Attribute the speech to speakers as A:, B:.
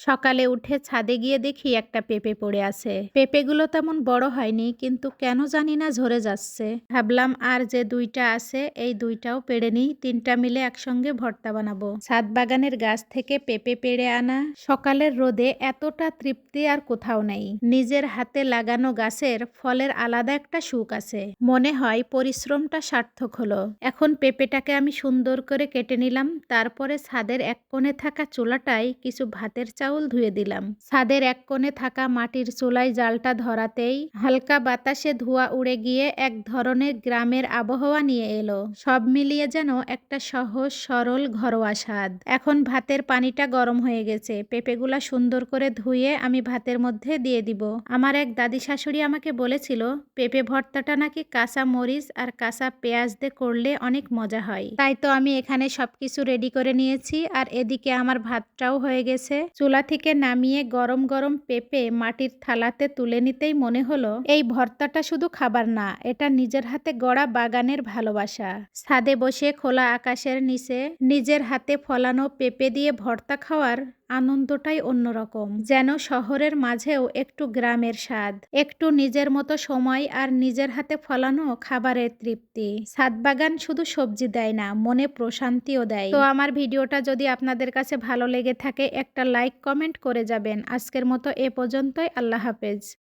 A: সকালে উঠে ছাদে গিয়ে দেখি একটা পেঁপে পড়ে আছে। পেঁপেগুলো তেমন বড় হয়নি, কিন্তু কেন জানি না ঝরে যাচ্ছে। ভাবলাম আর যে দুইটা আছে এই দুইটাও পেড়ে নিই, তিনটা মিলে একসঙ্গে ভর্তা বানাবো। ছাদ বাগানের গাছ থেকে পেঁপে পেড়ে আনা সকালের রোদে এতটা তৃপ্তি আর কোথাও নেই। নিজের হাতে লাগানো গাছের ফলের আলাদা একটা সুখ আছে, মনে হয় পরিশ্রমটা সার্থক হলো। এখন পেঁপেটাকে আমি সুন্দর করে কেটে নিলাম, তারপরে ছাদের এক কোণে থাকা চুলাটায় কিছু ভাতের চাউল ধুয়ে দিলাম। ছাদের এক কোণে থাকা মাটির চুলায় জালটা ধরাতেই হালকা বাতাসে ধোঁয়া উড়ে গিয়ে এক ধরনের গ্রামের আবহাওয়া নিয়ে এলো। সব মিলিয়ে যেন একটা সহজ সরল ঘরোয়া স্বাদ। এখন ভাতের পানিটা গরম হয়ে গেছে, পেঁপেগুলা সুন্দর করে ধুয়ে আমি ভাতের মধ্যে দিয়ে দিব। আমার এক দাদি শাশুড়ি আমাকে বলেছিল পেঁপে ভর্তাটা নাকি কাঁচা মরিচ আর কাঁচা পেঁয়াজ দিয়ে করলে অনেক মজা হয়। তাই তো আমি এখানে সবকিছু রেডি করে নিয়েছি, আর এদিকে আমার ভাতটাও হয়ে গেছে। চুলা থেকে নামিয়ে গরম গরম পেঁপে মাটির থালাতে তুলে নিতেই মনে হলো এই ভর্তাটা শুধু খাবার না, এটা নিজের হাতে গড়া বাগানের ভালোবাসা। ছাদে বসে খোলা আকাশের নিচে নিজের হাতে ফলানো পেঁপে দিয়ে ভর্তা খাওয়ার আনন্দটাই অন্যরকম। যেন শহরের মাঝেও একটু গ্রামের স্বাদ, একটু নিজের মতো সময় আর নিজের হাতে ফলানো খাবারের তৃপ্তি। ছাদ বাগান শুধু সবজি দেয় না, মনে প্রশান্তিও দেয়। তো আমার ভিডিওটা যদি আপনাদের কাছে ভালো লেগে থাকে একটা লাইক কমেন্ট করে যাবেন। আজকের মতো এ পর্যন্তই। আল্লাহ হাফেজ।